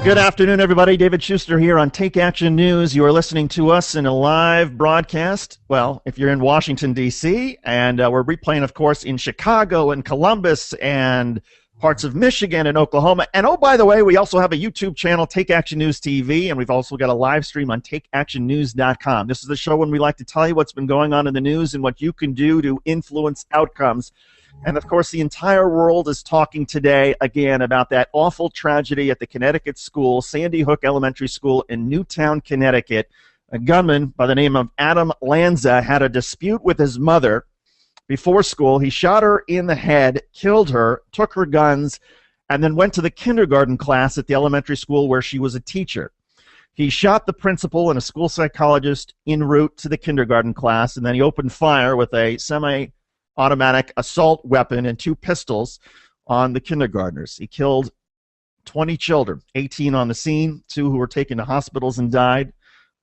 Good afternoon, everybody. David Shuster here on Take Action News. You are listening to us in a live broadcast. Well, if you're in Washington, D.C., and we're replaying, of course, in Chicago and Columbus and parts of Michigan and Oklahoma. And, oh, by the way, we also have a YouTube channel, Take Action News TV, and we've also got a live stream on TakeActionNews.com. This is the show when we like to tell you what's been going on in the news and what you can do to influence outcomes. And, of course, the entire world is talking today, again, about that awful tragedy at the Connecticut school, Sandy Hook Elementary School in Newtown, Connecticut. A gunman by the name of Adam Lanza had a dispute with his mother before school. He shot her in the head, killed her, took her guns, and then went to the kindergarten class at the elementary school where she was a teacher. He shot the principal and a school psychologist en route to the kindergarten class, and then he opened fire with a semi-automatic assault weapon and 2 pistols on the kindergartners. He killed 20 children, 18 on the scene, 2 who were taken to hospitals and died.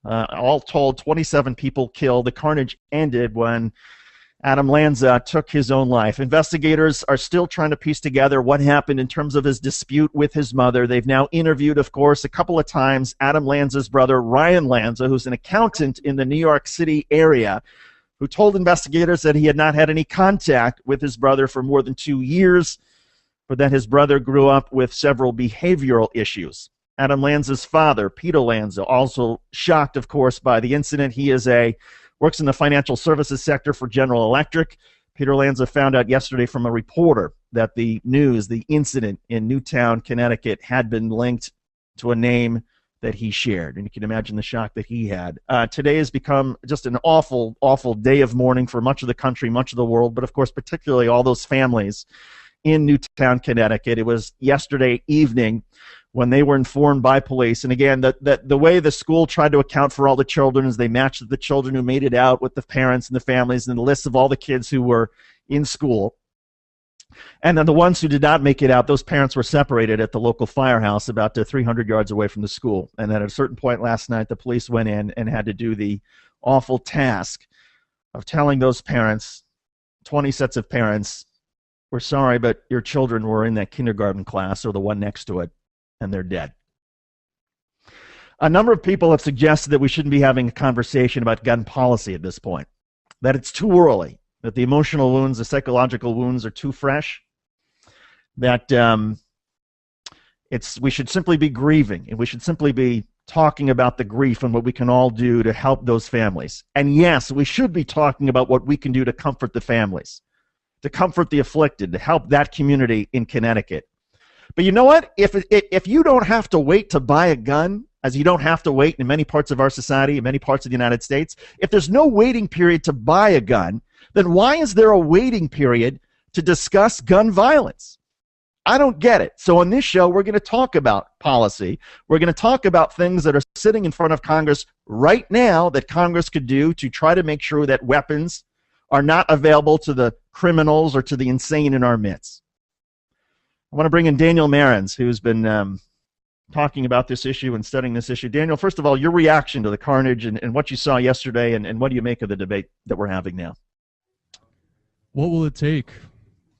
All told, 27 people killed. The carnage ended when Adam Lanza took his own life. Investigators are still trying to piece together what happened in terms of his dispute with his mother. They've now interviewed, of course, a couple of times Adam Lanza's brother, Ryan Lanza, who's an accountant in the New York City area, who told investigators that he had not had any contact with his brother for more than 2 years, but that his brother grew up with several behavioral issues. Adam Lanza's father, Peter Lanza, also shocked, of course, by the incident. He works in the financial services sector for General Electric. Peter Lanza found out yesterday from a reporter that the incident in Newtown, Connecticut, had been linked to a name that he shared, and you can imagine the shock that he had. Today has become just an awful, awful day of mourning for much of the country, much of the world, but of course particularly all those families in Newtown, Connecticut. It was yesterday evening when they were informed by police, and again, the way the school tried to account for all the children is they matched the children who made it out with the parents and the families and the lists of all the kids who were in school. And then the ones who did not make it out, those parents were separated at the local firehouse about 300 yards away from the school. And then at a certain point last night, the police went in and had to do the awful task of telling those parents, 20 sets of parents, we're sorry, but your children were in that kindergarten class or the one next to it, and they're dead. A number of people have suggested that we shouldn't be having a conversation about gun policy at this point, that it's too early, that the emotional wounds, the psychological wounds are too fresh, that we should simply be grieving, and we should simply be talking about the grief and what we can all do to help those families. And yes, we should be talking about what we can do to comfort the families, to comfort the afflicted, to help that community in Connecticut. But you know what? If you don't have to wait to buy a gun, as you don't have to wait in many parts of our society, in many parts of the United States, if there's no waiting period to buy a gun, then why is there a waiting period to discuss gun violence? I don't get it. So on this show, we're going to talk about policy. We're going to talk about things that are sitting in front of Congress right now that Congress could do to try to make sure that weapons are not available to the criminals or to the insane in our midst. I want to bring in Daniel Marans, who's been talking about this issue and studying this issue. Daniel, first of all, your reaction to the carnage and what you saw yesterday, and what do you make of the debate that we're having now? What will it take?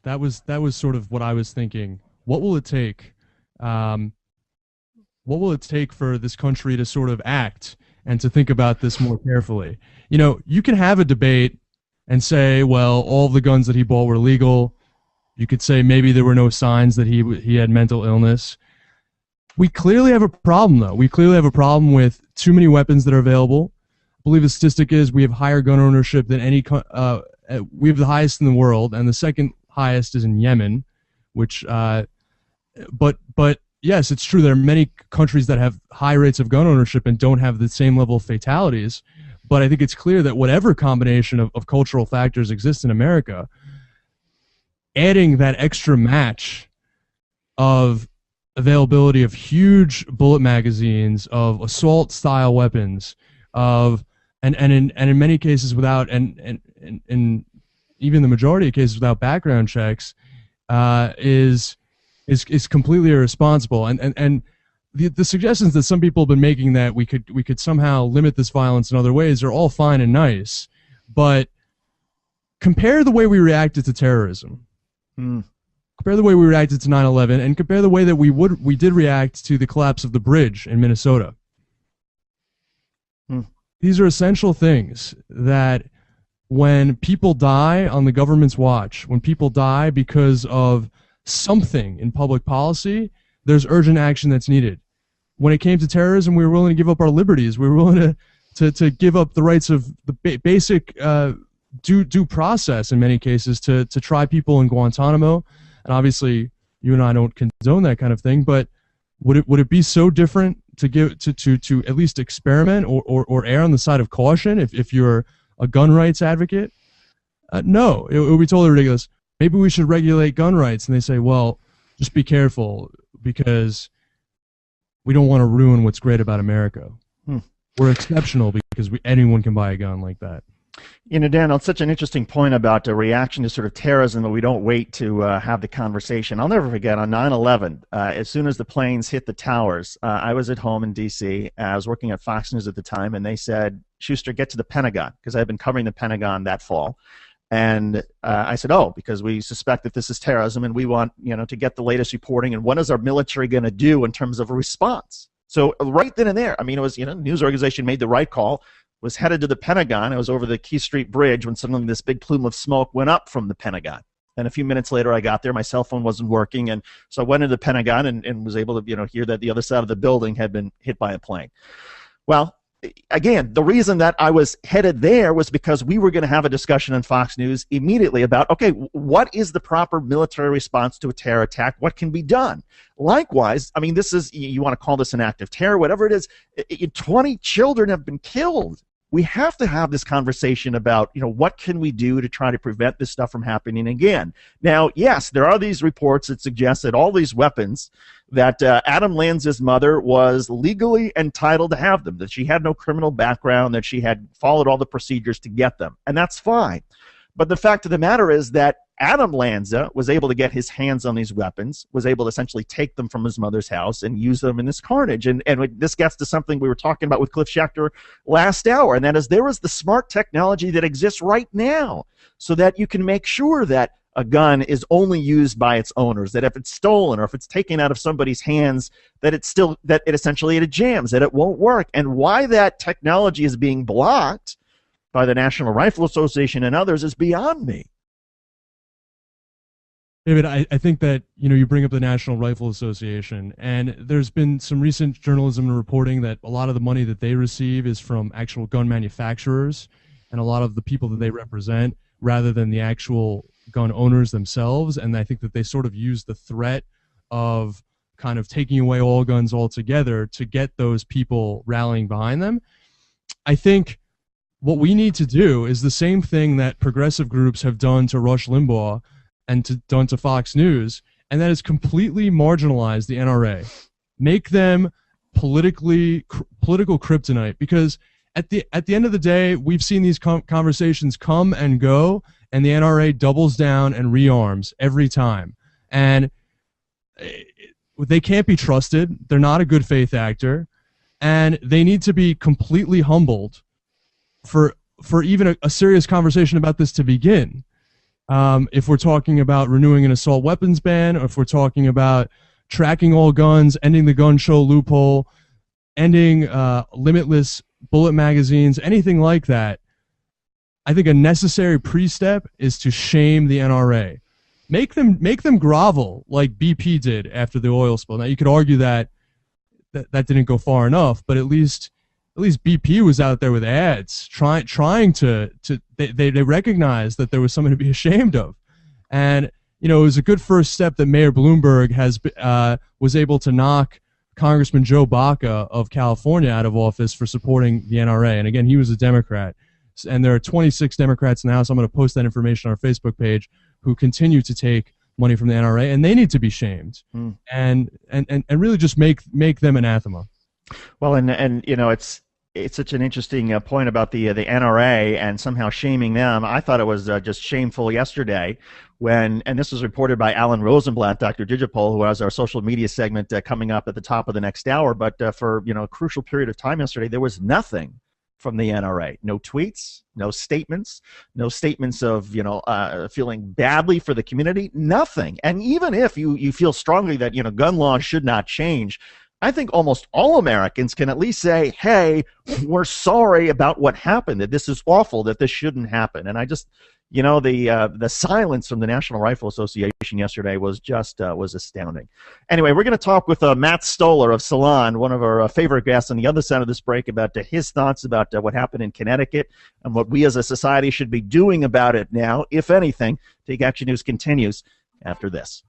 That was sort of what I was thinking. What will it take? What will it take for this country to sort of act and to think about this more carefully? You know, you can have a debate and say, well, all the guns that he bought were legal. You could say maybe there were no signs that he had mental illness. We clearly have a problem, though. We clearly have a problem with too many weapons that are available. I believe the statistic is we have higher gun ownership than we have the highest in the world, and the second highest is in Yemen, which, but yes, it's true. There are many countries that have high rates of gun ownership and don't have the same level of fatalities. But I think it's clear that whatever combination of cultural factors exists in America, adding that extra match of availability of huge bullet magazines, of assault-style weapons, and in many cases without, and even the majority of cases without background checks, is completely irresponsible. And the suggestions that some people have been making that we could somehow limit this violence in other ways are all fine and nice, but compare the way we reacted to terrorism. compare the way we reacted to 9/11, and compare the way that we did react to the collapse of the bridge in Minnesota. These are essential things that when people die on the government's watch, when people die because of something in public policy, there's urgent action that's needed. When it came to terrorism, we were willing to give up our liberties. We were willing to give up the rights of the basic due process in many cases to try people in Guantanamo. And obviously, you and I don't condone that kind of thing, but would it be so different to at least experiment or err on the side of caution if you're a gun rights advocate? No, it would be totally ridiculous. Maybe we should regulate gun rights. And they say, well, just be careful because we don't want to ruin what's great about America. We're exceptional because anyone can buy a gun like that. You know, Dan, it's such an interesting point about the reaction to sort of terrorism that we don't wait to have the conversation. I'll never forget on 9/11, as soon as the planes hit the towers, I was at home in D.C. I was working at Fox News at the time, and they said, Shuster, get to the Pentagon, because I had been covering the Pentagon that fall. And I said, oh, because we suspect that this is terrorism, and we want, to get the latest reporting, and what is our military going to do in terms of a response? So right then and there, I mean, it was, news organization made the right call, was headed to the Pentagon. I was over the Key Street Bridge when suddenly this big plume of smoke went up from the Pentagon. And a few minutes later, I got there. My cell phone wasn't working. And so I went into the Pentagon and was able to, hear that the other side of the building had been hit by a plane. Well, again, the reason that I was headed there was because we were going to have a discussion on Fox News immediately about, okay, what is the proper military response to a terror attack? What can be done? Likewise, I mean, this is, you want to call this an act of terror, whatever it is, 20 children have been killed. We have to have this conversation about, what can we do to try to prevent this stuff from happening again? Now, yes, there are these reports that suggest that all these weapons, that Adam Lanza's mother was legally entitled to have them, that she had no criminal background, that she had followed all the procedures to get them, and that's fine. But the fact of the matter is that Adam Lanza was able to get his hands on these weapons, was able to essentially take them from his mother's house and use them in this carnage. And this gets to something we were talking about with Cliff Schecter last hour, and that is there is the smart technology that exists right now so that you can make sure that a gun is only used by its owners, that if it's stolen or if it's taken out of somebody's hands, that it essentially jams, that it won't work. And why that technology is being blocked by the National Rifle Association and others is beyond me. David, I think that, you bring up the National Rifle Association, and there's been some recent journalism and reporting that a lot of the money that they receive is from actual gun manufacturers and a lot of the people that they represent rather than the actual gun owners themselves. And I think that they sort of use the threat of kind of taking away all guns altogether to get those people rallying behind them. I think what we need to do is the same thing that progressive groups have done to Rush Limbaugh and done to Fox News, and that is completely marginalize the NRA. Make them political kryptonite, because at the end of the day, we've seen these conversations come and go, and the NRA doubles down and rearms every time. And they can't be trusted. They're not a good faith actor, and they need to be completely humbled for even a serious conversation about this to begin. If we're talking about renewing an assault weapons ban, or if we're talking about tracking all guns, ending the gun show loophole, ending limitless bullet magazines, anything like that, I think a necessary pre-step is to shame the NRA. Make them grovel like BP did after the oil spill. Now, you could argue that didn't go far enough, but at least BP was out there with ads trying to they recognized that there was something to be ashamed of. And it was a good first step that Mayor Bloomberg was able to knock Congressman Joe Baca of California out of office for supporting the NRA. And again, he was a Democrat. And there are 26 Democrats in the House, I'm going to post that information on our Facebook page, who continue to take money from the NRA, and they need to be shamed and really just make them anathema. Well, and it's such an interesting point about the NRA and somehow shaming them. I thought it was just shameful yesterday and this was reported by Alan Rosenblatt, Dr. Digipol, who has our social media segment coming up at the top of the next hour. But for a crucial period of time yesterday, there was nothing from the NRA. No tweets, no statements of, feeling badly for the community, nothing. And even if you feel strongly that, gun laws should not change, I think almost all Americans can at least say, hey, we're sorry about what happened, that this is awful, that this shouldn't happen. And I just, the silence from the National Rifle Association yesterday was just was astounding. Anyway, we're going to talk with Matt Stoller of Salon, one of our favorite guests on the other side of this break, about his thoughts about what happened in Connecticut and what we as a society should be doing about it now, if anything. Take Action News continues after this.